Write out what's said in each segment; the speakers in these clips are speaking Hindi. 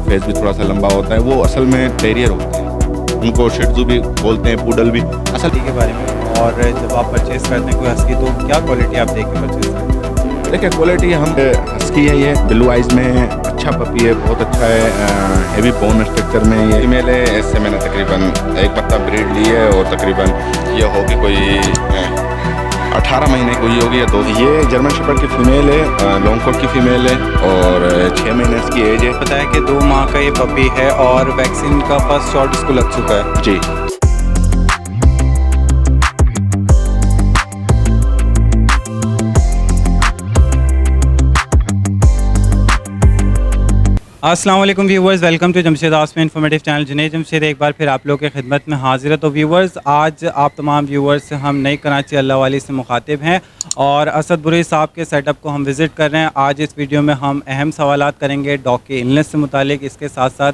फेस भी थोड़ा सा लंबा होता है, वो असल में टेरियर होते हैं। उनको शिट्जू भी बोलते हैं, पूडल भी। असल के बारे में, और जब आप परचेज़ करते हैं कोई हस्की तो क्या क्वालिटी आप देख के परचेज़ करते हैं? देखिए क्वालिटी हम हस्की है, ये ब्लू आइज़ में अच्छा पपी है, बहुत अच्छा है। हेवी बोन स्ट्रक्चर में ये फीमेल है। इससे मैंने तकरीबन एक पत्ता ब्रीड ली है और तकरीबन ये होगी कोई 18 महीने की हुई होगी या 2। ये जर्मन शेपर्ड की फ़ीमेल है, लॉन्ग कोट की फ़ीमेल है और 6 महीने इसकी एज है। पता है कि 2 माह का ये पपी है और वैक्सीन का फर्स्ट शॉट इसको लग चुका है। जी। अस्सलाम वालेकुम viewers, welcome to Jamshed Aasmi informative channel. Junaid Jamshed एक बार फिर आप लोगों की खिदमत में हाजिर है। तो व्यूवर्स, आज आप तमाम व्यूवर्स से हम नई कराची अल्लाह वाली से मुखातिब हैं और असद बुरी साहब के सेटअप को हम विज़िट कर रहे हैं। आज इस वीडियो में हम अहम सवालात करेंगे डॉग के इलनेस से मुतालिक, इसके साथ साथ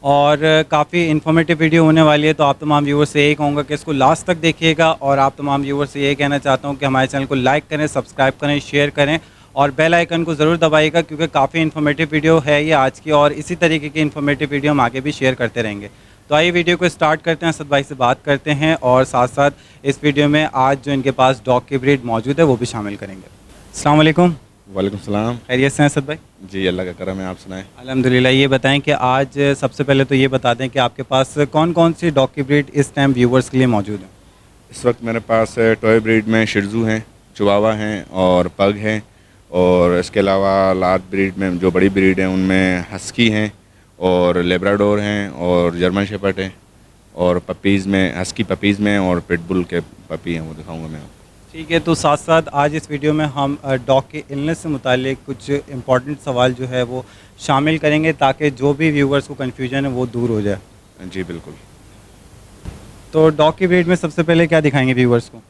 और काफ़ी इन्फॉर्मेटिव वीडियो होने वाली है। तो आप तमाम व्यूवर्स से यही कहूँगा कि इसको लास्ट तक देखिएगा और आप तमाम व्यूवर्स से यही कहना चाहता हूँ कि हमारे चैनल को लाइक करें, सब्सक्राइब करें, शेयर करें और बेल आइकन को ज़रूर दबाइएगा, क्योंकि काफ़ी इन्फॉर्मेटिव वीडियो है ये आज की और इसी तरीके की इन्फॉर्मेटिव वीडियो हम आगे भी शेयर करते रहेंगे। तो आइए वीडियो को स्टार्ट करते हैं, असद भाई से बात करते हैं और साथ साथ इस वीडियो में आज जो इनके पास डॉग की ब्रीड मौजूद है वो भी शामिल करेंगे। अस्सलाम वालेकुम। वालेकुम सलाम। खैरियत से हैं असद भाई? जी, अल्लाह का करम है, आप सुनाएं। अल्हम्दुलिल्लाह। ये बताएं कि आज सबसे पहले तो ये बता दें कि आपके पास कौन कौन सी डॉग की ब्रीड इस टाइम व्यूवर्स के लिए मौजूद है? इस वक्त मेरे पास टॉय ब्रीड में शिट्जू हैं, चिवावा हैं और पग हैं, और इसके अलावा लार्ज ब्रीड में जो बड़ी ब्रीड हैं उनमें हस्की हैं और लेब्राडोर हैं और जर्मन शेपर्ड हैं, और पपीज़ में हस्की पपीज़ में और पिटबुल के पपी हैं, वो दिखाऊंगा मैं आपको। ठीक है, तो साथ साथ आज इस वीडियो में हम डॉग के इलनेस से मुतालिक कुछ इंपॉर्टेंट सवाल जो है वो शामिल करेंगे ताकि जो भी व्यूवर्स को कन्फ्यूजन है वो दूर हो जाए। जी बिल्कुल। तो डॉग की ब्रीड में सबसे पहले क्या दिखाएंगे व्यूवर्स को?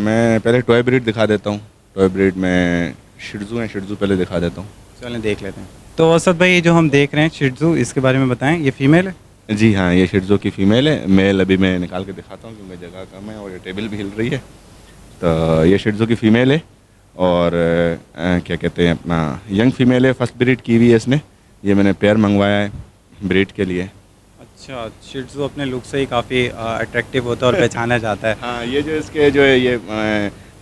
मैं पहले टॉय ब्रीड दिखा देता हूँ। टॉय ब्रीड में शिट्जू हैं, शिट्जू पहले दिखा देता हूँ। चलें देख लेते हैं। तो असद भाई, ये जो हम देख रहे हैं शिट्जू, इसके बारे में बताएं। ये फ़ीमेल है? जी हाँ, ये शिट्जू की फ़ीमेल है। मेल अभी मैं निकाल के दिखाता हूँ क्योंकि जगह कम है और ये टेबल भी हिल रही है। तो ये शिट्जू की फ़ीमेल है और क्या कहते हैं, अपना यंग फ़ीमेल है, फर्स्ट ब्रीड की हुई है इसने। ये मैंने पेयर मंगवाया है ब्रीड के लिए। अच्छा, शिट्जू अपने लुक से ही काफ़ी अट्रैक्टिव होता है और पहचाना जाता है। हाँ, ये जो इसके जो है ये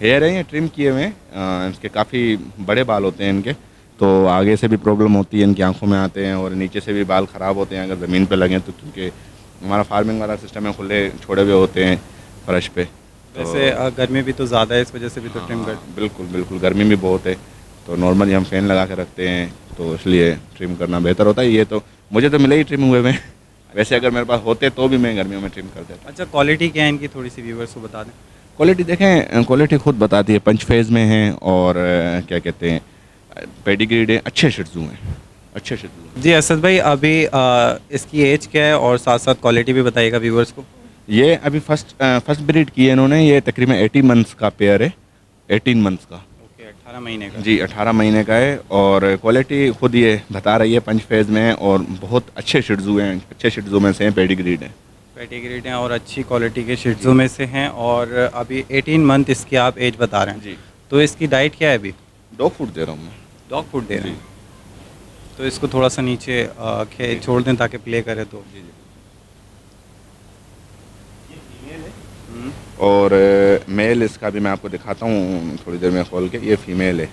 हेयर है, ये ट्रिम किए हुए हैं। इसके काफ़ी बड़े बाल होते हैं इनके, तो आगे से भी प्रॉब्लम होती है, इनकी आंखों में आते हैं और नीचे से भी बाल ख़राब होते हैं अगर ज़मीन पे लगें तो, क्योंकि हमारा फार्मिंग वाला सिस्टम है, खुले छोड़े हुए होते हैं फर्श पे। वैसे गर्मी भी तो ज़्यादा है, इस वजह से भी तो ट्रिम कर। बिल्कुल बिल्कुल, गर्मी भी बहुत है, तो नॉर्मली हम फ़ैन लगा के रखते हैं, तो इसलिए ट्रिम करना बेहतर होता है। ये तो मुझे तो मिले ही ट्रिम हुए में वैसे अगर मेरे पास होते तो भी मैं गर्मियों में ट्रिम कर देता। अच्छा, क्वालिटी क्या है इनकी, थोड़ी सी व्यूवर्स को बता दें। क्वालिटी देखें, क्वालिटी खुद बताती है, पंच फेज़ में हैं और क्या कहते हैं, पेडिग्रीड है, अच्छे शिट्जू हैं, अच्छे शिट्जू। जी असद भाई, अभी इसकी एज क्या है और साथ साथ क्वालिटी भी बताइएगा व्यूवर्स को। ये अभी फर्स्ट ब्रीड की है इन्होंने। ये तकरीबन 18 मंथ्स का पेयर है, 18 मंथ्स का। ओके, 18 महीने का। जी 18 महीने का है और क्वालिटी खुद ये बता रही है, पंच फेज़ में है और बहुत अच्छे शिट्जू हैं, अच्छे शिट्जू में से हैं, पेडिग्रीड हैं। पेडिग्रीड हैं और अच्छी क्वालिटी के शिट्जू में से हैं और अभी 18 मंथ इसकी आप एज बता रहे हैं जी। तो इसकी डाइट क्या है अभी? डॉग फूड दे रहा हूँ मैं। डॉग फूड दे रहे हैं, तो इसको थोड़ा सा नीचे छोड़ दें ताकि प्ले करे। तो जी जी। हम्म, और मेल इसका भी मैं आपको दिखाता हूँ थोड़ी देर में खोल के। ये फ़ीमेल है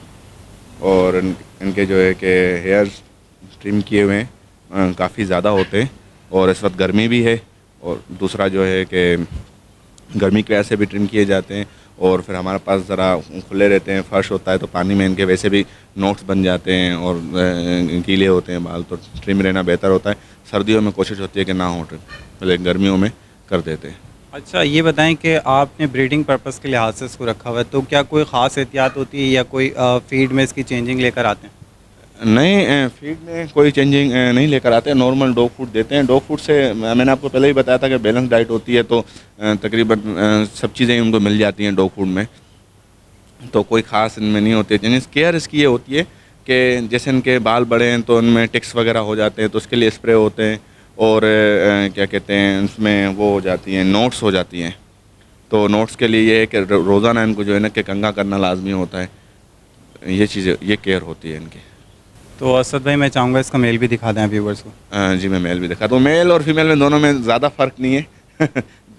और इनके जो है कि हेयर ट्रिम किए हुए हैं, काफ़ी ज़्यादा होते हैं और इस वक्त गर्मी भी है, और दूसरा जो है कि गर्मी की वजह से भी ट्रिम किए जाते हैं, और फिर हमारे पास ज़रा खुले रहते हैं, फर्श होता है, तो पानी में इनके वैसे भी नोट्स बन जाते हैं और गीले होते हैं बाल, तो ट्रिम रहना बेहतर होता है। सर्दियों में कोशिश होती है कि ना हो ट्रिम, लेकिन गर्मियों में कर देते हैं। अच्छा, ये बताएं कि आपने ब्रीडिंग पर्पस के लिहाज से इसको रखा हुआ है, तो क्या कोई ख़ास एहतियात होती है या कोई फीड में इसकी चेंजिंग लेकर आते हैं? नहीं, फीड में कोई चेंजिंग नहीं लेकर आते हैं, नॉर्मल डॉग फूड देते हैं। डॉग फूड से मैंने आपको पहले ही बताया था कि बैलेंस डाइट होती है, तो तकरीबन सब चीज़ें उनको मिल जाती हैं डॉग फूड में, तो कोई ख़ास इनमें नहीं होती है चेंजेस। केयर इसकी ये होती है कि जैसे इनके बाल बड़े हैं तो उनमें टिक्स वगैरह हो जाते हैं, तो उसके लिए स्प्रे होते हैं, और क्या कहते हैं, उसमें वो हो जाती हैं, नोट्स हो जाती हैं, तो नोट्स के लिए ये है कि रोज़ाना इनको जो है ना कि कंघा करना लाजमी होता है। ये चीज़ें, ये केयर होती है इनकी। तो असद भाई मैं चाहूँगा इसका मेल भी दिखा दें व्यूवर्स को। जी मैं मेल भी दिखाता हूँ। मेल और फीमेल में दोनों में ज़्यादा फ़र्क नहीं है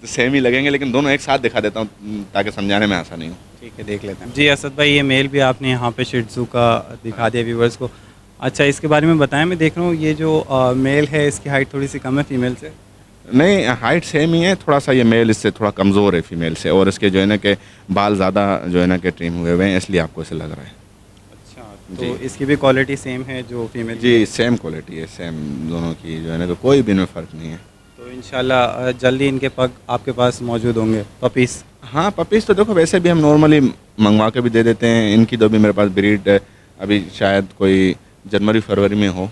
सेम ही लगेंगे, लेकिन दोनों एक साथ दिखा देता हूँ ताकि समझाने में आसानी हो। ठीक है, देख लेते हैं। जी असद भाई, ये मेल भी आपने यहाँ पे शिह त्ज़ू का दिखा दिया व्यूवर्स को। अच्छा, इसके बारे में बताएं। मैं देख रहा हूँ ये जो मेल है इसकी हाइट थोड़ी सी कम है फीमेल से। नहीं, हाइट सेम ही है, थोड़ा सा ये मेल इससे थोड़ा कमज़ोर है फीमेल से, और इसके जो है ना कि बाल ज़्यादा जो है ना कि ट्रिम हुए हुए हैं, इसलिए आपको ऐसे लग रहा है। अच्छा, जी। तो इसकी भी क्वालिटी सेम है जो फीमेल की? जी सेम क्वालिटी है, सेम दोनों की जो है ना कि कोई भी इनमें फ़र्क नहीं है। तो इंशाल्लाह जल्दी इनके पग आपके पास मौजूद होंगे, पपीस? हाँ पपीज़ तो देखो वैसे भी हम नॉर्मली मंगवा के भी दे देते हैं। इनकी तो भी मेरे पास ब्रीड अभी शायद कोई जनवरी फरवरी में हो,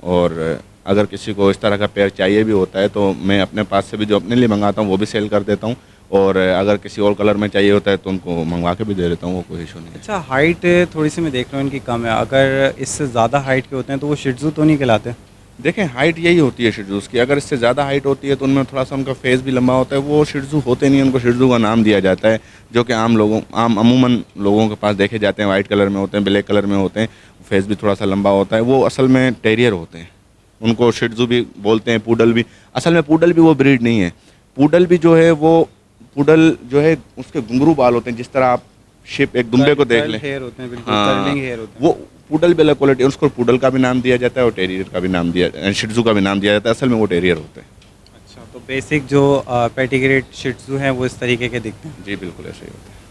और अगर किसी को इस तरह का पेयर चाहिए भी होता है तो मैं अपने पास से भी जो अपने लिए मंगाता हूँ वो भी सेल कर देता हूँ, और अगर किसी और कलर में चाहिए होता है तो उनको मंगवा के भी दे देता हूँ, वो कोई इशू नहीं है। अच्छा, हाइट थोड़ी सी मैं देख रहा हूँ इनकी कम है। अगर इससे ज़्यादा हाइट के होते हैं तो वो शिह त्ज़ू तो नहीं कहलाते? देखें हाइट यही होती है शिह त्ज़ूज़ की। अगर इससे ज़्यादा हाइट होती है तो उनमें थोड़ा सा उनका फेस भी लंबा होता है, वो शिह त्ज़ू होते नहीं, उनको शिह त्ज़ू का नाम दिया जाता है, जो कि अमूमन लोगों के पास देखे जाते हैं। वाइट कलर में होते हैं, ब्लैक कलर में होते हैं, फेस भी थोड़ा सा लंबा होता है। वो असल में टेरियर होते हैं, उनको शिह त्ज़ू भी बोलते हैं, पूडल भी। असल में पूडल भी वो ब्रीड नहीं है। पूडल भी जो है वो पूडल जो है उसके घुंघरू बाल होते हैं, जिस तरह आप शिप एक दुम्बे को देख लें, हेयर होते हैं, बिल्कुल हाँ कर्लिंग हेयर होते हैं। वो पूडल भी अलग क्वालिटी है, उसको पूडल का भी नाम दिया जाता है और टेरियर का भी नाम दिया, शिह त्ज़ू का भी नाम दिया जाता है। असल में वो टेरियर होते हैं। अच्छा, तो बेसिक जो पेडिग्रेड शिह त्ज़ू हैं वो इस तरीके के दिखते हैं? जी बिल्कुल ऐसे ही होता है।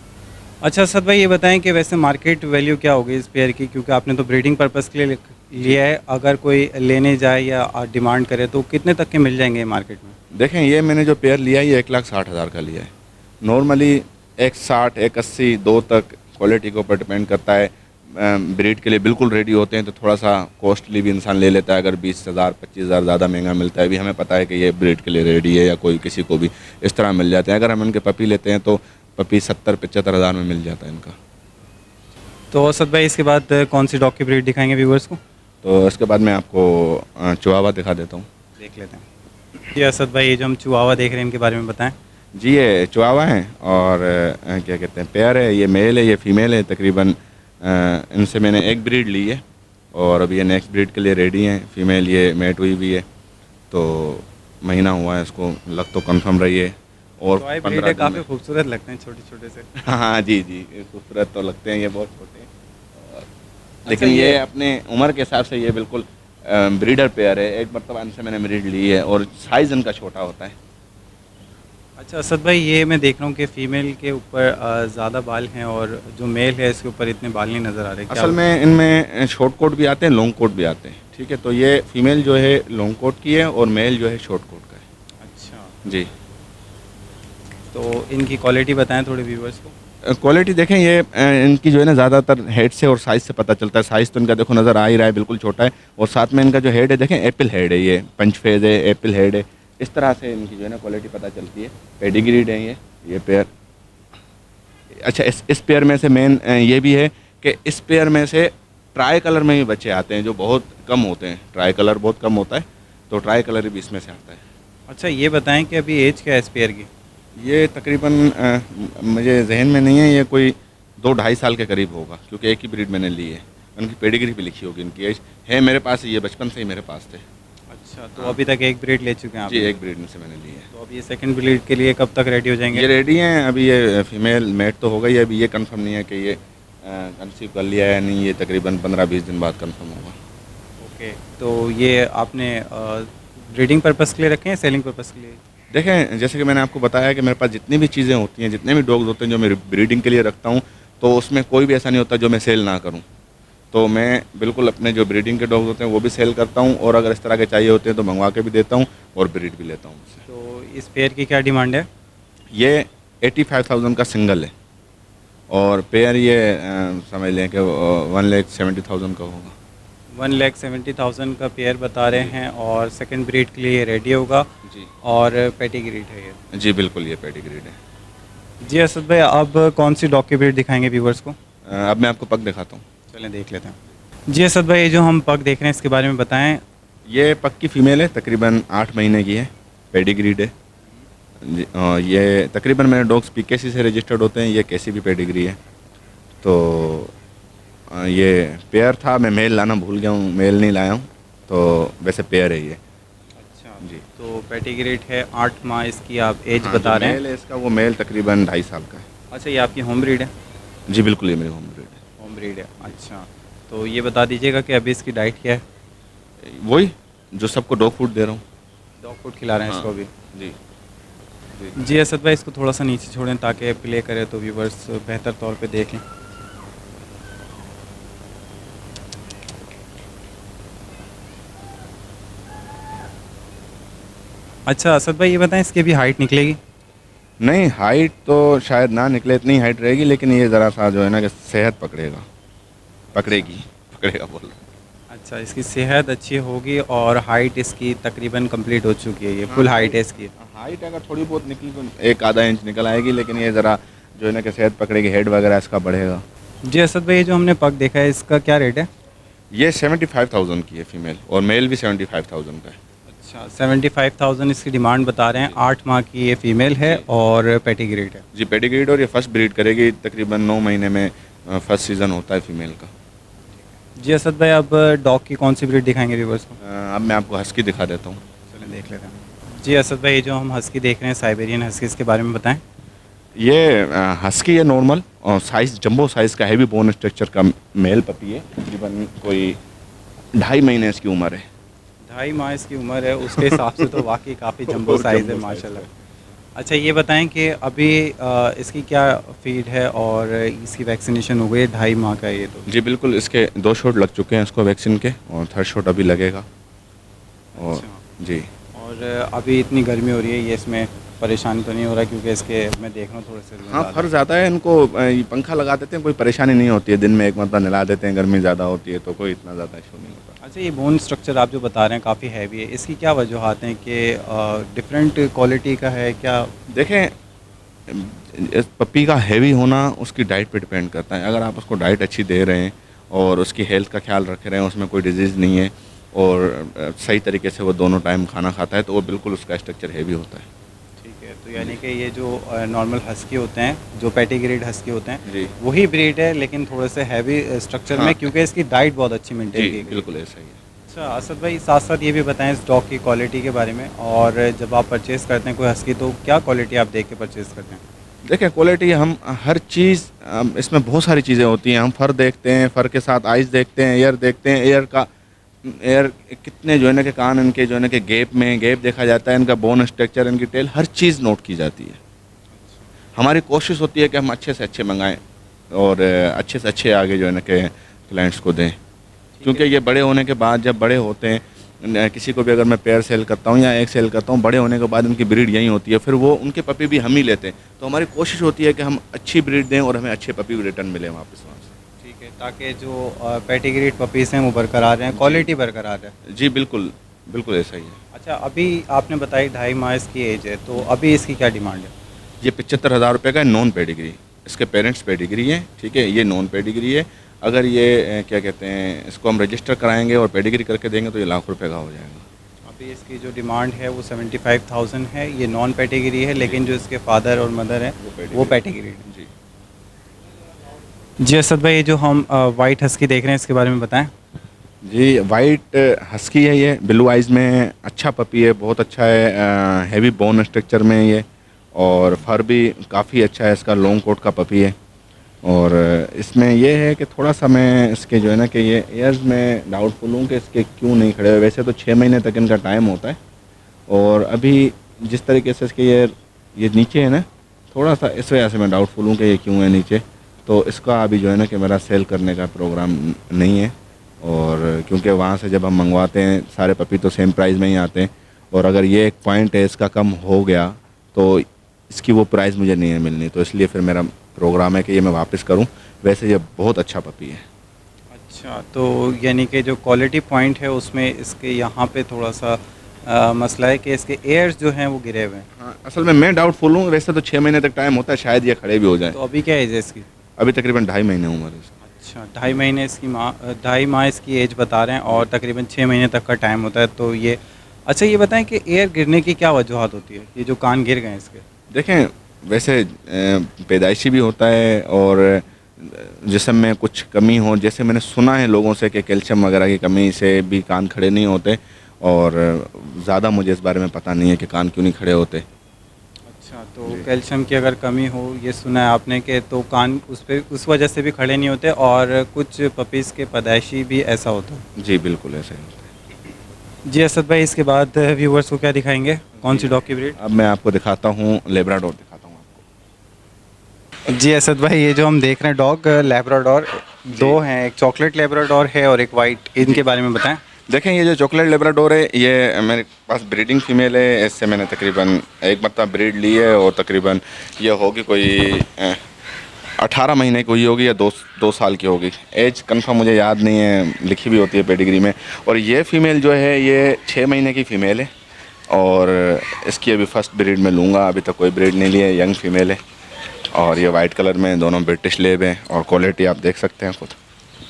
अच्छा असद भाई, ये बताएं कि वैसे मार्केट वैल्यू क्या होगी इस पेयर की, क्योंकि आपने तो ब्रीडिंग पर्पस के लिए लिया है। अगर कोई लेने जाए या डिमांड करे तो कितने तक के मिल जाएंगे मार्केट में? देखें ये मैंने जो पेयर लिया है ये 1,60,000 का लिया है। नॉर्मली 1,60,000 1,80,000 2 तक क्वालिटी के ऊपर डिपेंड करता है। ब्रीड के लिए बिल्कुल रेडी होते हैं तो थोड़ा सा कॉस्टली भी इंसान ले लेता है। अगर 20,000 25,000 ज़्यादा महंगा मिलता है, भी हमें पता है कि ये ब्रीड के लिए रेडी है, या कोई किसी को भी इस तरह मिल जाते हैं। अगर हम इनके पपी लेते हैं तो पपी 70-75,000 में मिल जाता है इनका। तो असद भाई, इसके बाद कौन सी डॉग की ब्रीड दिखाएंगे व्यूवर्स को? तो इसके बाद मैं आपको चिवावा दिखा देता हूँ। देख लेते हैं। जी असद भाई, ये जो हम चिवावा देख रहे हैं इनके बारे में बताएं। जी ये चिवावा हैं, और क्या कहते हैं, पेयर है। ये मेल है, ये फीमेल है। तकरीबन इनसे मैंने एक ब्रीड ली है, और अभी ये नेक्स्ट ब्रीड के लिए रेडी हैं। फ़ीमेल ये मेट हुई भी है, तो महीना हुआ है इसको, लग तो कंफर्म रही है। और टॉय ब्रीड 15 है, दिन काफ़ी में। खूबसूरत लगते हैं छोटे छोटे से। हाँ जी जी, ये खूबसूरत तो लगते हैं, ये बहुत छोटे हैं, लेकिन अच्छा, ये अपने उम्र के हिसाब से ये बिल्कुल ब्रीडर पेयर है। एक मरतबा इनसे मैंने ब्रीड ली है, और साइज़ इनका छोटा होता है। अच्छा असद भाई, ये मैं देख रहा हूँ कि फ़ीमेल के ऊपर ज़्यादा बाल हैं और जो मेल है इसके ऊपर इतने बाल नहीं नज़र आ रहे। क्या असल में इनमें शॉर्ट कोट भी आते हैं, लॉन्ग कोट भी आते हैं। ठीक है, तो ये फीमेल जो है लॉन्ग कोट की है, और मेल जो है शॉर्ट कोट का है। अच्छा, जी, तो इनकी क्वालिटी बताएं थोड़े व्यूवर्स को। क्वालिटी देखें, ये इनकी जो है ना ज़्यादातर हेड से और साइज़ से पता चलता है। साइज़ तो इनका देखो नज़र आ ही रहा है, बिल्कुल छोटा है, और साथ में इनका जो हेड है देखें एप्पल हेड है, ये पंच फेज है, एप्पल हेड है। इस तरह से इनकी जो है ना क्वालिटी पता चलती है। पेडिग्रीड है ये पेयर। अच्छा, इस पेयर में से मेन ये भी है कि इस पेयर में से ट्राई कलर में भी बच्चे आते हैं, जो बहुत कम होते हैं। ट्राई कलर बहुत कम होता है, तो ट्राई कलर भी इसमें से आता है। अच्छा, ये बताएं कि अभी एज क्या है इस पेयर की? ये तकरीबन मुझे जहन में नहीं है, ये कोई 2-2.5 साल के करीब होगा, क्योंकि एक ही ब्रीड मैंने ली है। उनकी पेडिग्री भी लिखी होगी, इनकी एज है मेरे पास, ये बचपन से ही मेरे पास थे। अच्छा, तो अभी तक एक ब्रीड ले चुके हैं आप? जी एक ब्रीड में से मैंने ली है। तो अब ये सेकंड ब्रीड के लिए कब तक रेडी हो जाएंगे? ये रेडी हैं अभी। ये फीमेल मेट तो हो गई है, अभी ये कंफर्म नहीं है कि ये कंसीव कर लिया है या नहीं। ये तकरीबन 15-20 दिन बाद कंफर्म होगा। ओके, तो ये आपने ब्रीडिंग पर्पस के लिए रखे हैं, सेलिंग पर्पस के लिए? देखें, जैसे कि मैंने आपको बताया कि मेरे पास जितनी भी चीज़ें होती हैं, जितने भी डॉग्स होते हैं जो मैं ब्रीडिंग के लिए रखता हूँ, तो उसमें कोई भी ऐसा नहीं होता जो मैं सेल ना करूँ। तो मैं बिल्कुल अपने जो ब्रीडिंग के डॉग्स होते हैं वो भी सेल करता हूँ, और अगर इस तरह के चाहिए होते हैं तो मंगवा के भी देता हूँ, और ब्रीड भी लेता हूँ उससे। तो इस पेयर की क्या डिमांड है? ये 85,000 का सिंगल है, और पेयर ये समझ लें कि 1,70,000 का होगा। 1,70,000 का पेयर बता रहे हैं, और सेकंड ब्रीड के लिए रेडी होगा, जी और पेडिग्रीड है ये? जी बिल्कुल, ये पेडिग्रीड है। जी असद भाई, अब कौन सी डॉग की ब्रीड दिखाएंगे व्यूवर्स को? अब मैं आपको पग दिखाता हूँ। चलें देख लेते हैं। जी असद भाई, ये जो हम पग देख रहे हैं इसके बारे में बताएं। ये पग की फ़ीमेल है, तकरीबन 8 महीने की है, पेडिग्रीड है। ये तकरीबन मेरे डॉग्स पीकेसी से रजिस्टर्ड होते हैं, ये कैसी भी पेडिग्री है। तो ये पेयर था, मैं मेल लाना भूल गया हूँ, मेल नहीं लाया हूँ, तो वैसे पेयर है ये। अच्छा जी। तो पेटीग्रेड है, 8 माह इसकी आप एज हाँ, बता जो रहे हैं। मेल है इसका, वो मेल तकरीबन 2.5 साल का है। अच्छा ये आपकी होम ब्रीड है? जी बिल्कुल, ये मेरी होम ब्रीड होम ब्रीड है, अच्छा। तो ये बता दीजिएगा कि अभी इसकी डाइट क्या है? है। वही जो सबको डॉग फूड दे रहा हूँ। डॉग फूड खिला रहे हैं हाँ। इसको अभी? जी जी। जी असद भाई, इसको थोड़ा सा नीचे छोड़ें ताकि प्ले करे तो व्यूवर्स बेहतर तौर पे देख लें। अच्छा असद भाई, ये बताएं इसकी भी हाइट निकलेगी? नहीं, हाइट तो शायद ना निकले, इतनी हाइट रहेगी, लेकिन ये ज़रा सा जो है ना कि सेहत पकड़ेगा, पकड़ेगी, पकड़ेगा बोल रहा हूँ। अच्छा, इसकी सेहत अच्छी होगी और हाइट इसकी तकरीबन कंप्लीट हो चुकी है, ये फुल हाइट है इसकी? हाइट अगर थोड़ी बहुत निकली तो 1 आधा इंच निकल आएगी, लेकिन ये ज़रा जो है ना कि सेहत पकड़ेगी, हेड वगैरह इसका बढ़ेगा। जी असद भाई, ये जो हमने पग देखा है इसका क्या रेट है? ये 75,000 की है फीमेल, और मेल भी 75,000 का है। अच्छा 75,000 इसकी डिमांड बता रहे हैं। 8 माह की ये फीमेल है और पेटीग्रेड है। जी पेडिग्रीड, और ये फर्स्ट ब्रीड करेगी तकरीबन 9 महीने में, फर्स्ट सीज़न होता है फीमेल का। जी असद भाई, अब डॉग की कौन सी ब्रीड दिखाएंगे व्यूवर्स को? अब मैं आपको हस्की दिखा देता हूँ। चलें देख लेते हैं। जी असद भाई, ये जो हम हस्की देख रहे हैं साइबेरियन हस्की, इसके बारे में बताएं। ये हस्की है नॉर्मल, और साइज़ जंबो साइज़ का हैवी बोन स्ट्रक्चर का मेल पपी है, तकरीबन कोई 2.5 महीने इसकी उम्र है। 2.5 माह इसकी उम्र है, उसके हिसाब से तो वाकई काफ़ी जंबो साइज़ है जंबो माशाल्लाह। अच्छा ये बताएं कि अभी इसकी क्या फीड है और इसकी वैक्सीनेशन हो गई है? 2.5 माह का है ये तो। जी बिल्कुल, इसके 2 शॉट लग चुके हैं इसको वैक्सीन के, और 3rd शॉट अभी लगेगा। और अच्छा। जी और अभी इतनी गर्मी हो रही है, ये इसमें परेशानी तो नहीं हो रहा? क्योंकि इसके मैं देख रहा हूँ थोड़े से हाँ, फर्क ज़्यादा है इनको, ये पंखा लगा देते हैं, कोई परेशानी नहीं होती है, दिन में एक मरतबा नहला देते हैं, गर्मी ज़्यादा होती है तो कोई इतना ज़्यादा इशू नहीं होता। अच्छा, ये बोन स्ट्रक्चर आप जो बता रहे हैं काफ़ी हैवी है, इसकी क्या वजूहत हैं कि डिफरेंट क्वालिटी का है क्या? देखें, इस पपी का हैवी होना उसकी डाइट पे डिपेंड करता है। अगर आप उसको डाइट अच्छी दे रहे हैं और उसकी हेल्थ का ख्याल रख रहे हैं, उसमें कोई डिजीज़ नहीं है, और सही तरीके से वो दोनों टाइम खाना खाता है, तो वो बिल्कुल उसका स्ट्रक्चर हैवी होता है। ठीक है, तो यानी कि ये जो नॉर्मल हस्की होते हैं, जो पेटीग्रेड हस्की होते हैं, जी वही ब्रीड है लेकिन थोड़े से हैवी स्ट्रक्चर हाँ। में, क्योंकि इसकी डाइट बहुत अच्छी मेंटेन जी की गई। बिल्कुल ऐसा ही है। अच्छा असद भाई, साथ साथ ये भी बताएं इस डॉग की क्वालिटी के बारे में, और जब आप परचेज़ करते हैं कोई हस्की तो क्या क्वालिटी आप देख के परचेज़ करते हैं? देखिए क्वालिटी, हम हर चीज़, इसमें बहुत सारी चीज़ें होती हैं, हम फर देखते हैं, फर के साथ आइज़ देखते हैं, एयर देखते हैं, एयर कितने जो है ना कि कान इनके जो है ना कि गैप देखा जाता है, इनका बोन स्ट्रक्चर, इनकी टेल, हर चीज़ नोट की जाती है। हमारी कोशिश होती है कि हम अच्छे से अच्छे मंगाएं और अच्छे से अच्छे आगे जो है ना कि क्लाइंट्स को दें, क्योंकि ये बड़े होने के बाद, जब बड़े होते हैं, किसी को भी अगर मैं पेयर सेल करता हूँ या एक सेल करता हूँ, बड़े होने के बाद उनकी ब्रीड यहीं होती है, फिर वो उनके पपी भी हम ही लेते हैं। तो हमारी कोशिश होती है कि हम अच्छी ब्रीड दें और हमें अच्छे पपी भी रिटर्न मिले वापस वहाँ से। ठीक है, ताकि जो पेटीग्रेड पपीज़ हैं वो बरकरार रहें, क्वालिटी बरकरार है। जी बिल्कुल, बिल्कुल ऐसा ही है। अच्छा, अभी आपने बताई 2.5 माह इसकी एज है, तो अभी इसकी क्या डिमांड है? ये 75,000 रुपये का है, नॉन पेडिग्री। इसके पेरेंट्स पेडिग्री हैं, ठीक है, ये नॉन पेडिग्री है। अगर ये क्या कहते हैं, इसको हम रजिस्टर कराएंगे और पेडिग्री करके देंगे तो ये लाख रुपए का हो जाएगा। अभी इसकी जो डिमांड है वो 75,000 है, ये नॉन पेटीग्री है, लेकिन जो इसके फादर और मदर हैं वो पेटीग्री है। जी जी असद भाई, ये जो हम वाइट हस्की देख रहे हैं इसके बारे में बताएं। जी, वाइट हस्की है, ये ब्लू आइज़ में अच्छा पपी है, बहुत अच्छा है, हैवी बोन स्ट्रक्चर में ये, और फर भी काफ़ी अच्छा है इसका, लॉन्ग कोट का पपी है। और इसमें ये है कि थोड़ा सा मैं इसके जो है ना कि ये ईयर्स में डाउटफुल हूँ कि इसके क्यों नहीं खड़े हुए। वैसे तो 6 महीने तक इनका टाइम होता है, और अभी जिस तरीके से इसके ये नीचे है ना, थोड़ा सा इस वजह से मैं डाउटफुल हूँ कि ये क्यों है नीचे। तो इसका अभी जो है ना कि मेरा सेल करने का प्रोग्राम नहीं है, और क्योंकि वहाँ से जब हम मंगवाते हैं सारे पपी तो सेम प्राइस में ही आते हैं, और अगर ये एक पॉइंट है इसका कम हो गया तो इसकी वो प्राइस मुझे नहीं है मिलनी, तो इसलिए फिर मेरा प्रोग्राम है कि ये मैं वापस करूं। वैसे ये बहुत अच्छा पपी है। अच्छा, तो यानी कि जो क्वालिटी पॉइंट है उसमें इसके यहाँ पे थोड़ा सा मसला है कि इसके एयर्स जो हैं वो गिरे हुए हैं। हाँ, असल में मैं डाउटफुल हूँ। वैसे तो 6 महीने तक टाइम होता है, शायद ये खड़े भी हो जाए। तो अभी क्या एज है इसकी? अभी तकरीबन 2.5 महीने उम्र है इसकी। अच्छा, 2.5 महीने इसकी 2.5 माह इसकी एज बता रहे हैं, और तकरीबन 6 महीने तक का टाइम होता है। तो ये अच्छा, ये बताएं कि एयर गिरने की क्या वजूहत होती है, ये जो कान गिर गए हैं इसके? देखें, वैसे पैदाइशी भी होता है, और जिस्म में कुछ कमी हो, जैसे मैंने सुना है लोगों से कि कैल्शियम वगैरह की कमी से भी कान खड़े नहीं होते, और ज़्यादा मुझे इस बारे में पता नहीं है कि कान क्यों नहीं खड़े होते। अच्छा, तो कैल्शियम की अगर कमी हो, ये सुना है आपने कि तो कान उस वजह से भी खड़े नहीं होते, और कुछ पपीज़ के पैदाइशी भी ऐसा होता है। जी बिल्कुल ऐसे ही होता है। जी असद भाई, इसके बाद व्यूवर्स को क्या दिखाएंगे, कौन सी डॉग की ब्रीड? अब मैं आपको दिखाता हूँ लेब्राडोर दिखाता हूँ आपको। जी असद भाई, ये जो हम देख रहे हैं डॉग लैब्राडोर, दो हैं, एक चॉकलेट लैब्राडोर है और एक वाइट, इनके बारे में बताएं। देखें, ये जो चॉकलेट लेब्राडोर है, ये मेरे पास ब्रीडिंग फ़ीमेल है। इससे मैंने तकरीबन एक मरतबा ब्रीड ली है, और तकरीबन ये होगी कोई 18 महीने की हुई होगी या दो साल की होगी। एज कंफर्म मुझे याद नहीं है, लिखी भी होती है पेडिग्री में। और ये फ़ीमेल जो है ये 6 महीने की फ़ीमेल है, और इसकी अभी फ़र्स्ट ब्रीड में लूँगा। अभी तक कोई ब्रीड नहीं ली है, यंग फ़ीमेल है। और ये वाइट कलर में, दोनों ब्रिटिश लेब हैं, और क्वालिटी आप देख सकते हैं खुद।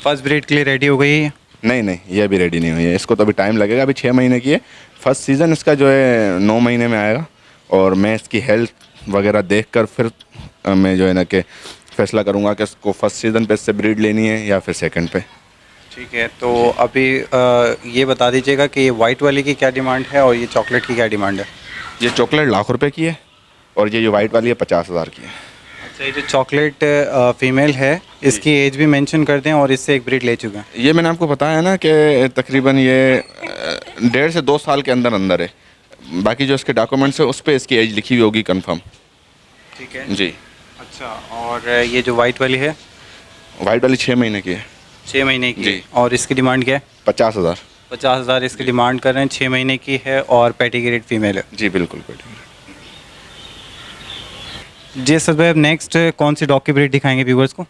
फर्स्ट ब्रीड के लिए रेडी हो गई है? नहीं, ये अभी रेडी नहीं हुई है, इसको तो अभी टाइम लगेगा। अभी 6 महीने की है। फर्स्ट सीज़न इसका जो है 9 महीने में आएगा, और मैं इसकी हेल्थ वगैरह देखकर फिर मैं जो है ना कि फ़ैसला करूँगा कि इसको फर्स्ट सीज़न पे इससे ब्रीड लेनी है या फिर सेकंड पे। ठीक है, तो अभी ये बता दीजिएगा कि ये वाइट वाली की क्या डिमांड है और ये चॉकलेट की क्या डिमांड है? ये चॉकलेट लाख रुपए की है, और ये जो वाइट वाली है 50,000 की है। अच्छा, ये जो चॉकलेट फीमेल है, इसकी एज भी मेंशन कर दें, और इससे एक ब्रीड ले चुके हैं। ये मैंने आपको बताया ना कि तकरीबन ये 1.5 से 2 साल के अंदर अंदर है। बाकी जो इसके डॉक्यूमेंट्स है उस पर इसकी एज लिखी हुई होगी कंफर्म। ठीक है जी। अच्छा, और ये जो वाइट वाली है? वाइट वाली 6 महीने की है। 6 महीने की। जी। और इसकी डिमांड क्या है? 50,000। 50,000 इसकी डिमांड कर रहे हैं। 6 महीने की है और पेडिग्रीड फीमेल है। जी बिल्कुल पेडिग्री। जी सर भाई, अब नेक्स्ट कौन सी डॉग की ब्रीड दिखाएंगे व्यूवर्स को?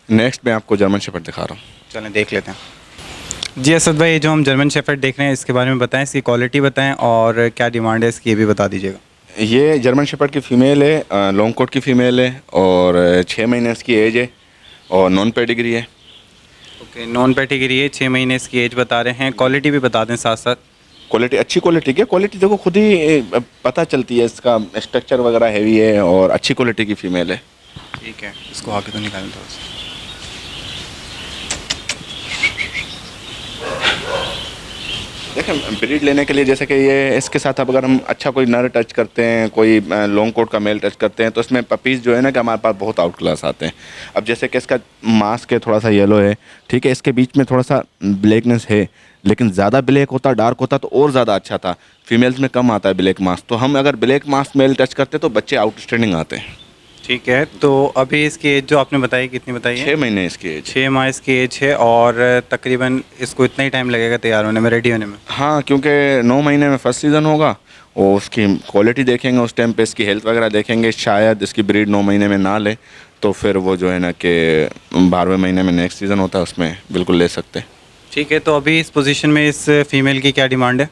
नेक्स्ट मैं आपको जर्मन शेफर्ड दिखा रहा हूँ। चलें देख लेते हैं। जी असद भाई, ये जो हम जर्मन शेफर्ड देख रहे हैं, इसके बारे में बताएं, इसकी क्वालिटी बताएं और क्या डिमांड है इसकी, ये भी बता दीजिएगा। ये जर्मन शेफर्ड की फ़ीमेल है, लॉन्ग कोट की फ़ीमेल है, और 6 महीने इसकी एज है, और नॉन पेडिग्री है। ओके, नॉन पेडिग्री है, 6 महीने इसकी एज बता रहे हैं। क्वालिटी भी बता दें साथ साथ। क्वालिटी अच्छी क्वालिटी की है। क्वालिटी देखो खुद ही पता चलती है, इसका स्ट्रक्चर वगैरह हैवी है, और अच्छी क्वालिटी की फ़ीमेल है। ठीक है, इसको आगे तो निकालें थोड़ा सा। देखें, ब्रीड लेने के लिए जैसे कि ये इसके साथ अब अगर हम अच्छा कोई नर टच करते हैं, कोई लॉन्ग कोट का मेल टच करते हैं, तो इसमें पपीज़ जो है ना कि हमारे पास बहुत आउट क्लास आते हैं। अब जैसे कि इसका मास्क है थोड़ा सा येलो है, ठीक है, इसके बीच में थोड़ा सा ब्लैकनेस है, लेकिन ज़्यादा ब्लैक होता, डार्क होता तो और ज़्यादा अच्छा था। फीमेल्स में कम आता है ब्लैक मास्क, तो हम अगर ब्लैक मास्क मेल टच करते तो बच्चे आउटस्टैंडिंग आते हैं। ठीक है, तो अभी इसकी एज जो आपने बताई कितनी बताई है? 6 महीने इसकी एज। 6 माह इसकी एज है, और तकरीबन इसको इतना ही टाइम लगेगा तैयार होने में, रेडी होने में। हाँ, क्योंकि 9 महीने में फर्स्ट सीज़न होगा, और उसकी क्वालिटी देखेंगे उस टाइम पे, इसकी हेल्थ वगैरह देखेंगे। शायद इसकी ब्रीड 9 महीने में ना ले, तो फिर वो जो है ना कि 12वें महीने में नेक्स्ट सीज़न होता है, उसमें बिल्कुल ले सकते हैं। ठीक है, तो अभी इस पोजीशन में इस फीमेल की क्या डिमांड है?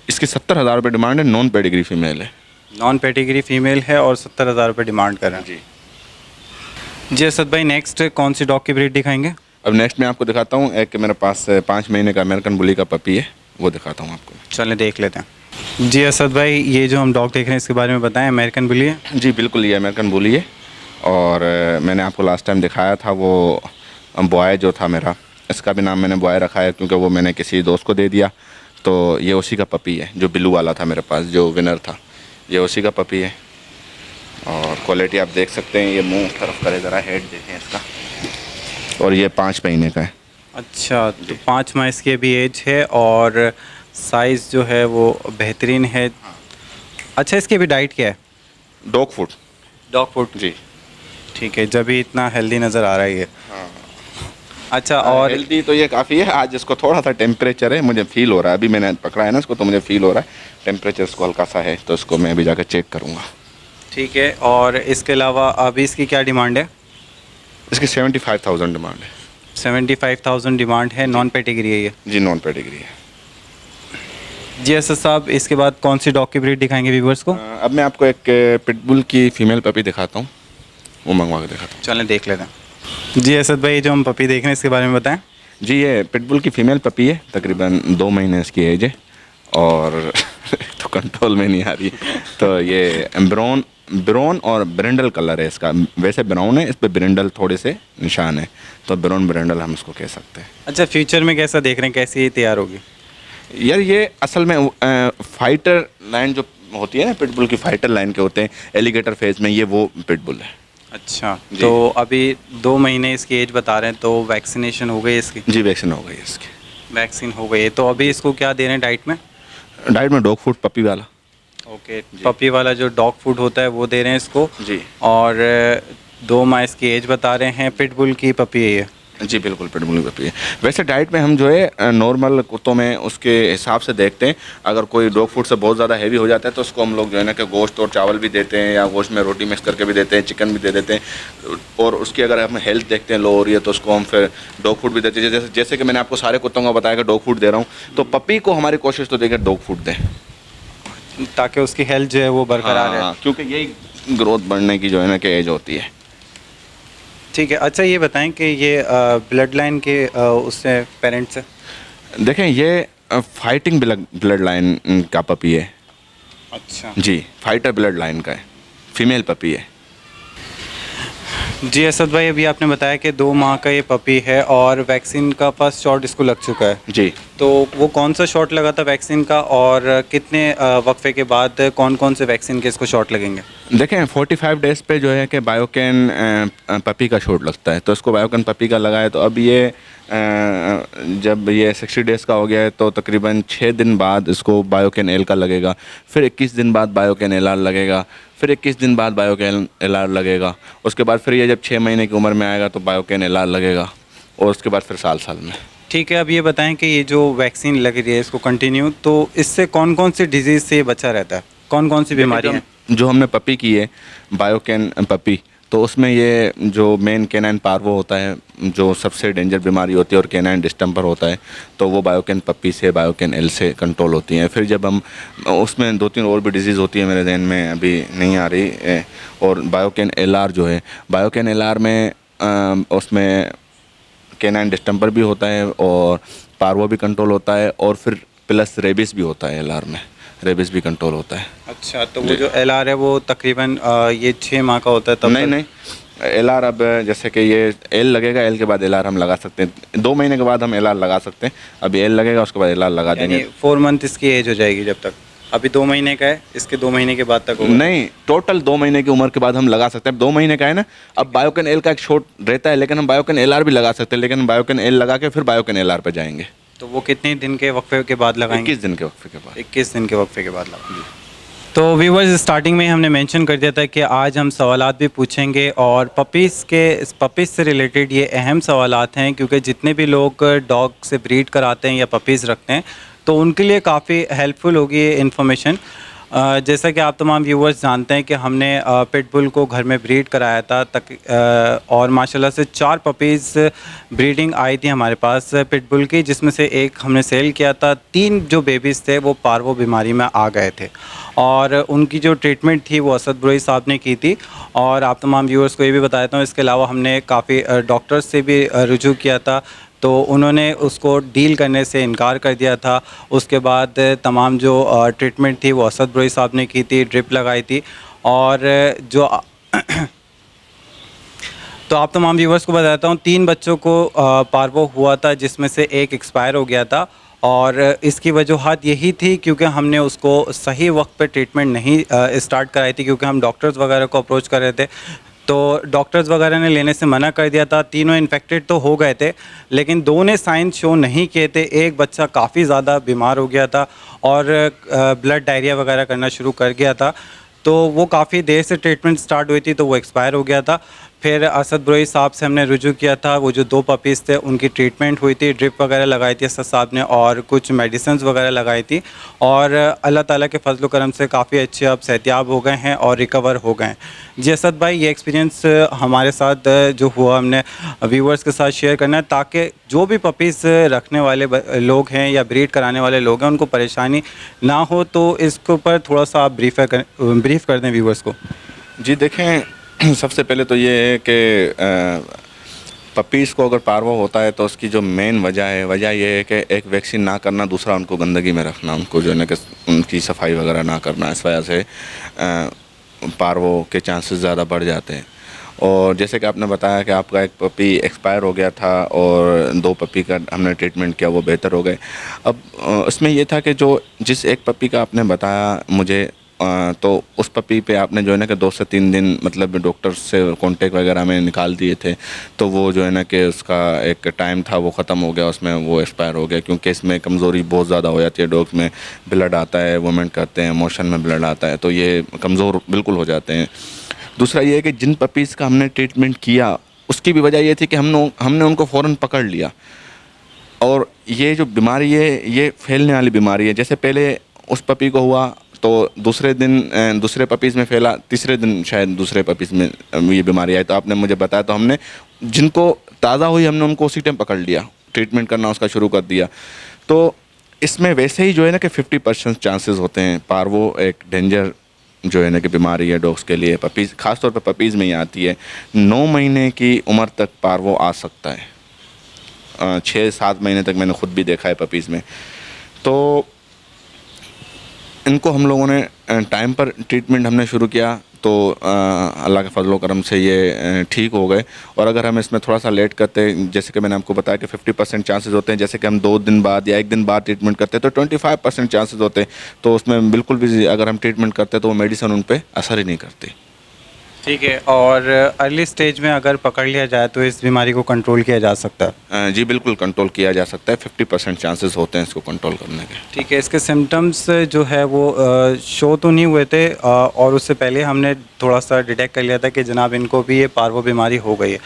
इसकी 70,000 रुपये डिमांड है। नॉन पेडिग्री फीमेल है। नॉन पेडिग्री फीमेल है और 70,000 रुपये डिमांड कर रहे हैं। जी। जी असद भाई, नेक्स्ट कौन सी डॉग की ब्रीड दिखाएंगे? अब नेक्स्ट मैं आपको दिखाता हूँ, एक मेरे पास 5 महीने का अमेरिकन बुली का पपी है, वो दिखाता हूँ आपको। चलें देख लेते हैं। जी असद भाई, ये जो हम डॉग देख रहे हैं इसके बारे में बताएं, अमेरिकन बुली है? जी बिल्कुल, ये अमेरिकन बुली है, और मैंने आपको लास्ट टाइम दिखाया था वो बॉय जो था मेरा, इसका भी नाम मैंने बॉय रखा है क्योंकि वो मैंने किसी दोस्त को दे दिया। तो ये उसी का पपी है, जो बिल्लू वाला था मेरे पास, जो विनर था, ये उसी का पपी है। और क्वालिटी आप देख सकते हैं, ये मुंह तरफ करे ज़रा, हेड देखें इसका, और ये 5 महीने का है। अच्छा, तो 5 माह इसकी अभी एज है, और साइज़ जो है वो बेहतरीन है। अच्छा, इसकी अभी डाइट क्या है? Dog food. Dog food. जी। ठीक है, जब भी इतना हेल्दी नज़र आ रहा है ये। हाँ, अच्छा, और हेल्दी तो ये काफ़ी है। आज इसको थोड़ा सा टेम्परेचर है, मुझे फील हो रहा है, अभी मैंने पकड़ा है ना इसको, तो मुझे फील हो रहा है टेम्परेचर इसको हल्का सा है, तो इसको मैं अभी जाकर चेक करूँगा। ठीक है, और इसके अलावा अभी इसकी क्या डिमांड है? इसकी 75,000 डिमांड है। 75,000 डिमांड है। नॉन पेडिग्री है ये? जी नॉन पेडिग्री है। जी असद साहब, इसके बाद कौन सी डॉग की ब्रीड दिखाएंगे व्यूवर्स को? अब मैं आपको एक पिटबुल की फ़ीमेल पपी दिखाता हूँ, वो मंगवा के दिखाता हूँ। चलें देख लेते हैं। जी असद भाई, जो हम पपी देख रहे हैं इसके बारे में बताएं। जी, ये पिटबुल की फ़ीमेल पपी है, तकरीबन 2 महीने इसकी एज है, और तो कंट्रोल में नहीं आ रही। तो ये ब्राउन और ब्रिंडल कलर है इसका। वैसे ब्राउन है, इस पे ब्रिंडल थोड़े से निशान है, तो ब्राउन ब्रिंडल हम इसको कह सकते हैं। अच्छा, फ्यूचर में कैसा देख रहे हैं, कैसी ये तैयार होगी? यार ये असल में फाइटर लाइन जो होती है ना, पिटबुल की फाइटर लाइन के होते हैं एलिगेटर फेज में, ये वो पिटबुल है। अच्छा, तो अभी 2 महीने इसकी एज बता रहे हैं, तो वैक्सीनेशन हो गई इसकी? जी वैक्सीन हो गई है इसकी। वैक्सीन हो गई है, तो अभी इसको क्या दे रहे हैं डाइट में? डाइट में डॉग फूड पपी वाला। ओके, पपी वाला जो डॉग फूड होता है वो दे रहे हैं इसको जी। और 2 माह इसकी एज बता रहे हैं। पिटबुल की पपी है ये? जी बिल्कुल, पिटबुल की पपी है। वैसे डाइट में हम जो है नॉर्मल कुत्तों में उसके हिसाब से देखते हैं। अगर कोई डॉग फूड से बहुत ज़्यादा हैवी हो जाता है तो उसको हम लोग जो है ना कि गोश्त और चावल भी देते हैं, या गोश्त में रोटी मिक्स करके भी देते हैं, चिकन भी दे देते हैं। और उसकी अगर हम हेल्थ देखते हैं लो हो रही है तो उसको हम फिर डॉग फूड भी देते हैं। जैसे कि मैंने आपको सारे कुत्तों को बताया कि डॉग फूड दे रहा हूँ, तो पपी को हमारी कोशिश तो देखिए डॉग फूड दें, ताकि उसकी हेल्थ जो है वो बरकरार है। क्योंकि यही ग्रोथ बढ़ने की जो है ना कि एज होती है। ठीक है। अच्छा, ये बताएं कि ये ब्लड लाइन के उससे पेरेंट्स से? देखें, ये फाइटिंग ब्लड लाइन का पपी है। अच्छा जी, फाइटर ब्लड लाइन का है, फीमेल पपी है। जी असद भाई, अभी आपने बताया कि 2 माह का ये पपी है और वैक्सीन का फर्स्ट शॉट इसको लग चुका है। जी। तो वो कौन सा शॉट लगा था वैक्सीन का, और कितने वक्फे के बाद कौन कौन से वैक्सीन के इसको शॉट लगेंगे? देखें, 45 डेज़ पे जो है कि बायोकेन पपी का शॉट लगता है, तो इसको बायोकेन पपी का लगा है। तो अब ये जब ये 60 डेज़ का हो गया है तो तकरीबन 6 दिन बाद इसको बायोकेन एल का लगेगा, फिर 21 दिन बाद बायोकेन एल आर लगेगा, फिर 21 दिन बाद बायोकेन एल आर लगेगा। उसके बाद फिर ये जब 6 महीने की उम्र में आएगा तो बायोकेन एल आर लगेगा, और उसके बाद फिर साल में। ठीक है। अब ये बताएं कि ये जो वैक्सीन लग रही है इसको कंटिन्यू, तो इससे कौन कौन सी डिजीज़ से बचा रहता है, कौन कौन सी बीमारी है? जो हमने पपी की है बायोकेन पपी, तो उसमें ये जो मेन कैनाइन पार्वो होता है, जो सबसे डेंजर बीमारी होती है, और कैनाइन डिस्टेंपर होता है, तो वो बायोकेन पपी से, बायोकेन एल से कंट्रोल होती हैं। फिर जब हम उसमें 2-3 और भी डिजीज़ होती है, मेरे जहन में अभी नहीं आ रही है। और बायोकेन एल आर जो है, बायोकेन एल आर में उसमें कैनाइन डिस्टेंपर भी होता है और पार्वो भी कंट्रोल होता है, और फिर प्लस रेबिस भी होता है। एल आर में रेबिस भी कंट्रोल होता है। अच्छा, तो वो जो एल आर है वो तकरीबन ये 6 माह का होता है तब? नहीं, एल आर अब जैसे कि ये एल लगेगा, एल के बाद एल आर हम लगा सकते हैं। 2 महीने के बाद हम एल आर लगा सकते हैं। अभी एल लगेगा, उसके बाद एल आर लगा देंगे। 4 मंथ इसकी एज हो जाएगी जब तक? अभी 2 महीने का है, इसके 2 महीने के बाद तक होगा? नहीं, टोटल 2 महीने की उम्र के बाद हम लगा सकते हैं। 2 महीने का है ना, अब बायोकेन एल का एक शॉट रहता है, लेकिन हम बायोकेन एल आर भी लगा सकते हैं, लेकिन हम बायोकेन एल लगा के फिर बायोकेन एल आर पे जाएंगे। तो वो कितने दिन के वक्फे के बाद लगाएंगे? 21 दिन के वक्फे के बाद। 21 दिन के वक्फे के बाद लगाएंगे। तो व्यूवर्स, स्टार्टिंग में हमने मेंशन कर दिया था कि आज हम सवालात भी पूछेंगे, और पपीज़ से रिलेटेड ये अहम सवालात हैं, क्योंकि जितने भी लोग डॉग से ब्रीड कराते हैं या पपीज़ रखते हैं तो उनके लिए काफ़ी हेल्पफुल होगी ये इन्फॉर्मेशन। जैसा कि आप तमाम व्यूवर्स जानते हैं कि हमने पिटबुल को घर में ब्रीड कराया था और माशाल्लाह से 4 पपीज़ ब्रीडिंग आई थी हमारे पास पिटबुल की, जिसमें से एक हमने सेल किया था। 3 जो बेबीज़ थे वो पार्वो बीमारी में आ गए थे, और उनकी जो ट्रीटमेंट थी वो असद बुरई साहब ने की थी। और आप तमाम व्यूवर्स को ये भी बता देता हूँ, इसके अलावा हमने काफ़ी डॉक्टर्स से भी रुजू किया था, तो उन्होंने उसको डील करने से इनकार कर दिया था। उसके बाद तमाम जो ट्रीटमेंट थी वो असद बुरई साहब ने की थी, ड्रिप लगाई थी। और जो तो आप तमाम व्यूवर्स को बताता हूँ, 3 बच्चों को पार्वो हुआ था, जिसमें से एक एक्सपायर हो गया था, और इसकी वजूहत यही थी क्योंकि हमने उसको सही वक्त पे ट्रीटमेंट नहीं स्टार्ट कराई थी, क्योंकि हम डॉक्टर्स वगैरह को अप्रोच कर रहे थे, तो डॉक्टर्स वगैरह ने लेने से मना कर दिया था। तीनों इन्फेक्टेड तो हो गए थे, लेकिन 2 ने साइन शो नहीं किए थे। एक बच्चा काफ़ी ज़्यादा बीमार हो गया था और ब्लड डायरिया वगैरह करना शुरू कर गया था, तो वो काफ़ी देर से ट्रीटमेंट स्टार्ट हुई थी, तो वो एक्सपायर हो गया था। फिर असद बुरई साहब से हमने रुजू किया था। वो जो 2 पपीज़ थे उनकी ट्रीटमेंट हुई थी, ड्रिप वगैरह लगाई थी असद साहब ने, और कुछ मेडिसिन वगैरह लगाई थी, और अल्लाह ताला के फजल करम से काफ़ी अच्छे अब सेहतियाब हो गए हैं और रिकवर हो गए हैं। जी असद भाई, ये एक्सपीरियंस हमारे साथ जो हुआ हमने व्यूवर्स के साथ शेयर करना है, ताकि जो भी पपीज़ रखने वाले लोग हैं या ब्रीड कराने वाले लोग हैं उनको परेशानी ना हो। तो इसके ऊपर थोड़ा सा आप ब्रीफ कर दें व्यूवर्स को। जी देखें, सबसे पहले तो ये है कि पपीज़ को अगर पार्वो होता है तो उसकी जो मेन वजह ये है कि एक वैक्सीन ना करना, दूसरा उनको गंदगी में रखना, उनको जो है ना कि उनकी सफाई वगैरह ना करना, इस वजह से पार्वो के चांसेस ज़्यादा बढ़ जाते हैं। और जैसे कि आपने बताया कि आपका एक पपी एक्सपायर हो गया था और 2 पपी का हमने ट्रीटमेंट किया, वो बेहतर हो गए। अब इसमें ये था कि जो जिस एक पपी का आपने बताया मुझे, तो उस पपी पे आपने जो है ना कि 2 से 3 दिन मतलब डॉक्टर से कांटेक्ट वगैरह में निकाल दिए थे, तो वो जो है ना कि उसका एक टाइम था वो ख़त्म हो गया, उसमें वो एक्सपायर हो गया, क्योंकि इसमें कमज़ोरी बहुत ज़्यादा हो जाती है। डॉग्स में ब्लड आता है, वोमिट करते हैं, मोशन में ब्लड आता है, तो ये कमज़ोर बिल्कुल हो जाते हैं। दूसरा ये है कि जिन पपीज़ का हमने ट्रीटमेंट किया उसकी भी वजह ये थी कि हमने उनको फ़ौरन पकड़ लिया, और ये जो बीमारी है ये फैलने वाली बीमारी है। जैसे पहले उस पपी को हुआ तो दूसरे दिन दूसरे पपीज़ में फैला, तीसरे दिन शायद दूसरे पपीज़ में ये बीमारी आई, तो आपने मुझे बताया, तो हमने जिनको ताज़ा हुई हमने उनको उसी टाइम पकड़ लिया, ट्रीटमेंट करना उसका शुरू कर दिया। तो इसमें वैसे ही जो है ना कि 50% चांसेस होते हैं। पार्वो एक डेंजर जो है ना कि बीमारी है डॉग्स के लिए, पपीज़ ख़ास तौर पे पपीज़ में ही आती है। 9 महीने की उम्र तक पार्वो आ सकता है, 6-7 महीने तक मैंने ख़ुद भी देखा है पपीज़ में। तो इनको हम लोगों ने टाइम पर ट्रीटमेंट हमने शुरू किया, तो अल्लाह के फजलो करम से ये ठीक हो गए। और अगर हम इसमें थोड़ा सा लेट करते, जैसे कि मैंने आपको बताया कि 50% चांसेस होते हैं, जैसे कि हम 2 दिन बाद या 1 दिन बाद ट्रीटमेंट करते हैं तो 25% चांसेस होते हैं। तो उसमें बिल्कुल भी अगर हम ट्रीटमेंट करते तो वो मेडिसिन उन पर असर ही नहीं करती। ठीक है। और अर्ली स्टेज में अगर पकड़ लिया जाए तो इस बीमारी को कंट्रोल किया जा सकता है? जी बिल्कुल कंट्रोल किया जा सकता है, 50% चांसेस होते हैं इसको कंट्रोल करने के। ठीक है। इसके सिम्टम्स जो है वो शो तो नहीं हुए थे, और उससे पहले हमने थोड़ा सा डिटेक्ट कर लिया था कि जनाब इनको भी ये पार्वो बीमारी हो गई है।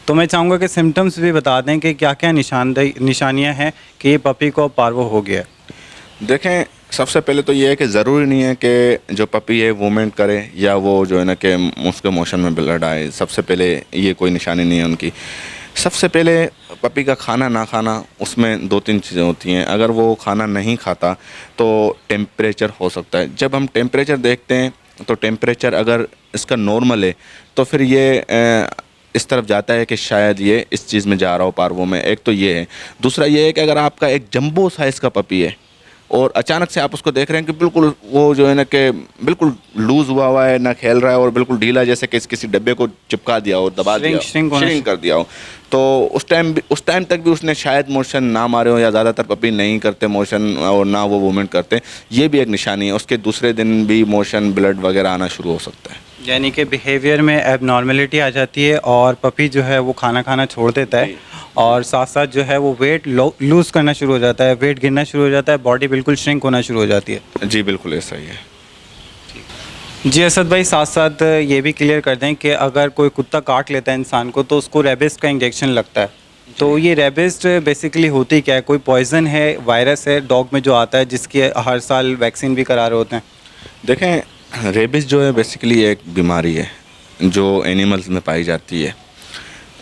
तो मैं चाहूँगा कि सिम्टम्स भी बता दें कि क्या क्या निशानियाँ हैं कि ये पपी को पार्वो हो गया है। देखें, सबसे पहले तो ये है कि ज़रूरी नहीं है कि जो पपी है वोमिट करे या वो जो है ना कि उसके मोशन में ब्लड आए। सबसे पहले ये कोई निशानी नहीं है उनकी। सबसे पहले पपी का खाना ना खाना, उसमें 2-3 चीज़ें होती हैं। अगर वो खाना नहीं खाता तो टेम्परेचर हो सकता है। जब हम टेम्परेचर देखते हैं तो टेम्परेचर अगर इसका नॉर्मल है तो फिर ये इस तरफ जाता है कि शायद ये इस चीज़ में जा रहा हो, पार्वो में। एक तो ये है। दूसरा ये है कि अगर आपका एक जंबो साइज़ का पपी है और अचानक से आप उसको देख रहे हैं कि बिल्कुल वो जो है ना कि बिल्कुल लूज़ हुआ है, ना खेल रहा है, और बिल्कुल ढीला, जैसे कि किसी डब्बे को चिपका दिया हो, दबा दिया, श्रिंक कर दिया हो, तो उस टाइम तक भी उसने शायद मोशन ना मारे हो, या ज़्यादातर पपी नहीं करते मोशन और ना वो मूवमेंट करते। ये भी एक निशानी है। उसके दूसरे दिन भी मोशन, ब्लड वगैरह आना शुरू हो सकता है। यानी कि बिहेवियर में एबनॉर्मेलिटी आ जाती है और पपी जो है वो खाना खाना छोड़ देता है, और साथ साथ जो है वो वेट लूज़ करना शुरू हो जाता है, वेट गिरना शुरू हो जाता है, बॉडी बिल्कुल श्रिंक होना शुरू हो जाती है। जी बिल्कुल ऐसा ही है। जी असद भाई, साथ साथ ये भी क्लियर कर दें कि अगर कोई कुत्ता काट लेता है इंसान को तो उसको रेबिस का इंजेक्शन लगता है। तो ये रेबिस बेसिकली होती क्या है? कोई पॉइज़न है, वायरस है डॉग में जो आता है, जिसकी हर साल वैक्सीन भी करा रहे होते हैं? देखें, रेबिस जो है बेसिकली एक बीमारी है जो एनिमल्स में पाई जाती है।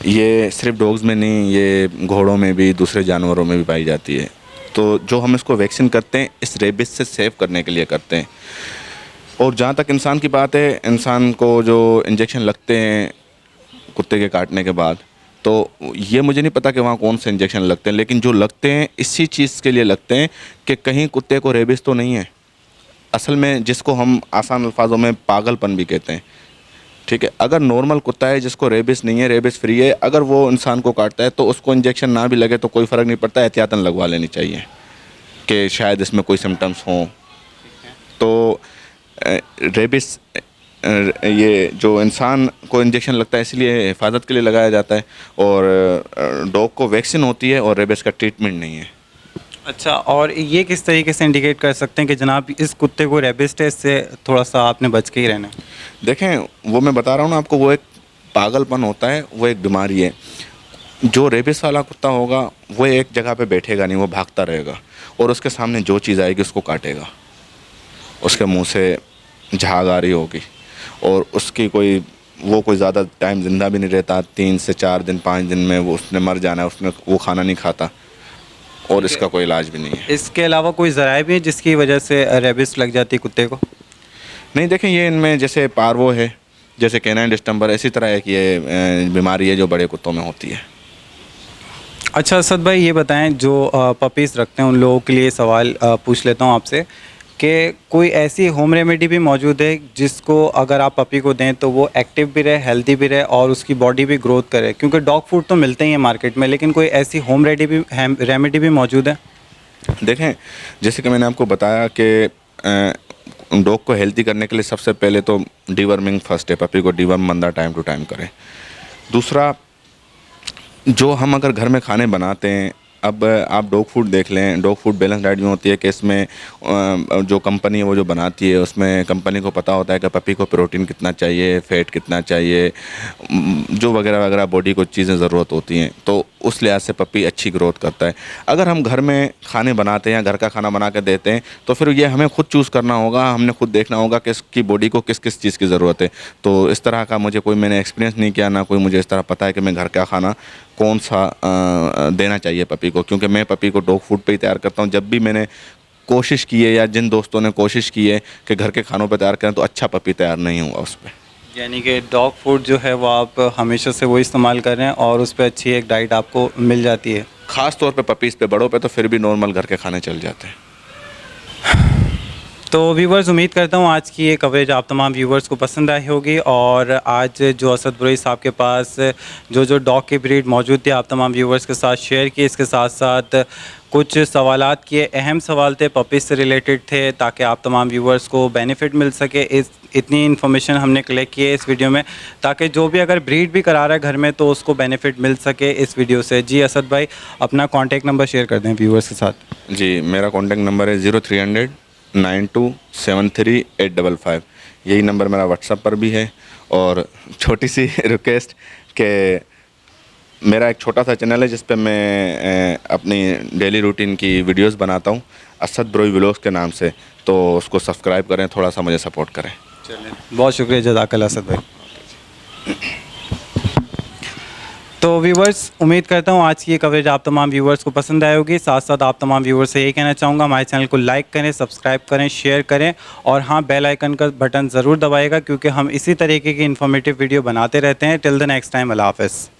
ये सिर्फ डॉग्स में नहीं, ये घोड़ों में भी, दूसरे जानवरों में भी पाई जाती है। तो जो हम इसको वैक्सीन करते हैं इस रेबिस से सेव करने के लिए करते हैं। और जहाँ तक इंसान की बात है, इंसान को जो इंजेक्शन लगते हैं कुत्ते के काटने के बाद, तो ये मुझे नहीं पता कि वहाँ कौन से इंजेक्शन लगते हैं, लेकिन जो लगते हैं इसी चीज़ के लिए लगते हैं कि कहीं कुत्ते को रेबिस तो नहीं है। असल में जिसको हम आसान अल्फाजों में पागलपन भी कहते हैं, ठीक है। अगर नॉर्मल कुत्ता है जिसको रेबिस नहीं है, रेबिस फ्री है, अगर वो इंसान को काटता है तो उसको इंजेक्शन ना भी लगे तो कोई फ़र्क नहीं पड़ता, एहतियातन लगवा लेनी चाहिए कि शायद इसमें कोई सिम्टम्स हों। तो रेबिस ये जो इंसान को इंजेक्शन लगता है इसलिए हिफाजत के लिए लगाया जाता है, और डॉग को वैक्सीन होती है और रेबिस का ट्रीटमेंट नहीं है। अच्छा, और ये किस तरीके से इंडिकेट कर सकते हैं कि जनाब इस कुत्ते को रेबिस है, इससे थोड़ा सा आपने बच के ही रहना है? देखें, वो मैं बता रहा हूँ ना आपको, वो एक पागलपन होता है, वो एक बीमारी है। जो रेबिस वाला कुत्ता होगा वो एक जगह पे बैठेगा नहीं, वो भागता रहेगा, और उसके सामने जो चीज़ आएगी उसको काटेगा। उसके मुंह से झाग आ रही होगी, और उसकी कोई ज़्यादा टाइम ज़िंदा भी नहीं रहता। 3 से 4 दिन, 5 दिन में वो उसने मर जाना है। वो खाना नहीं खाता, और इसका कोई इलाज भी नहीं है। इसके अलावा कोई ज़राए भी है जिसकी वजह से रेबिस लग जाती है कुत्ते को? नहीं, देखें, ये इनमें जैसे पार्वो है, जैसे कैनाइन डिस्टेंपर, इसी तरह एक ये बीमारी है जो बड़े कुत्तों में होती है। अच्छा असद भाई, ये बताएं जो पपीज़ रखते हैं उन लोगों के लिए सवाल पूछ लेता हूँ आपसे कि कोई ऐसी होम रेमेडी भी मौजूद है जिसको अगर आप पपी को दें तो वो एक्टिव भी रहे, हेल्दी भी रहे और उसकी बॉडी भी ग्रोथ करे? क्योंकि डॉग फूड तो मिलते ही हैं मार्केट में, लेकिन कोई ऐसी होम रेमेडी भी मौजूद है? देखें, जैसे कि मैंने आपको बताया कि डॉग को हेल्दी करने के लिए सबसे पहले तो डीवर्मिंग फर्स्ट है। पपी को डीवर्म बंदा टाइम टू टाइम करे। दूसरा, जो हम अगर घर में खाने बनाते हैं, अब आप डॉग फूड देख लें, डॉग फूड बैलेंस डाइट में होती है कि इसमें जो कंपनी है वो जो बनाती है उसमें कंपनी को पता होता है कि पपी को प्रोटीन कितना चाहिए, फैट कितना चाहिए, जो वगैरह वगैरह बॉडी को चीज़ें ज़रूरत होती हैं, तो उस लिहाज से पपी अच्छी ग्रोथ करता है। अगर हम घर में खाने बनाते हैं या घर का खाना बना के देते हैं तो फिर ये हमें खुद चूज़ करना होगा, हमने खुद देखना होगा कि इसकी बॉडी को किस किस चीज़ की ज़रूरत है। तो इस तरह का मैंने एक्सपीरियंस नहीं किया, ना कोई मुझे इस तरह पता है कि मैं घर का खाना कौन सा देना चाहिए पपी को, क्योंकि मैं पपी को डॉग फूड पे ही तैयार करता हूँ। जब भी मैंने कोशिश की है या जिन दोस्तों ने कोशिश की है कि घर के खानों पे तैयार करें तो अच्छा पपी तैयार नहीं हुआ उस पर। यानी कि डॉग फूड जो है वो आप हमेशा से वो इस्तेमाल कर रहे हैं और उस पर अच्छी एक डाइट आपको मिल जाती है। ख़ास तौर पे पपीज़ पे, बड़ों पे तो फिर भी नॉर्मल घर के खाने चल जाते हैं। तो व्यूवर्स, उम्मीद करता हूँ आज की ये कवरेज आप तमाम व्यूवर्स को पसंद आई होगी और आज जो असद बुरई साहब के पास जो डॉग की ब्रीड मौजूद थी आप तमाम व्यूवर्स के साथ शेयर की। इसके साथ साथ कुछ सवालात किए, अहम सवाल थे, पपीज़ से रिलेटेड थे, ताकि आप तमाम व्यूवर्स को बेनिफिट मिल सके। इतनी इन्फॉर्मेशन हमने कलेक्ट की है इस वीडियो में, ताकि जो भी अगर ब्रीड भी करा रहा है घर में तो उसको बेनिफिट मिल सके इस वीडियो से। जी असद भाई, अपना कॉन्टेक्ट नंबर शेयर कर दें व्यूवर्स के साथ। जी, मेरा कॉन्टेक्ट नंबर है 0300 9273 855। यही नंबर मेरा व्हाट्सएप पर भी है। और छोटी सी रिक्वेस्ट कि मेरा एक छोटा सा चैनल है जिस पे मैं अपनी डेली रूटीन की वीडियोस बनाता हूँ, असद बुरई व्लॉग्स के नाम से, तो उसको सब्सक्राइब करें, थोड़ा सा मुझे सपोर्ट करें। चलिए, बहुत शुक्रिया, जज़ाकल्लाह असद भाई। तो व्यूवर्स, उम्मीद करता हूँ आज की ये कवरेज आप तमाम व्यूवर्स को पसंद आई होगी। साथ साथ आप तमाम व्यूवर्स से यही कहना चाहूँगा, हमारे चैनल को लाइक करें, सब्सक्राइब करें, शेयर करें और हाँ, बेल आइकन का बटन ज़रूर दबाएगा, क्योंकि हम इसी तरीके की इन्फॉर्मेटिव वीडियो बनाते रहते हैं। टिल द नेक्स्ट टाइम, अल्लाह हाफ़िज़।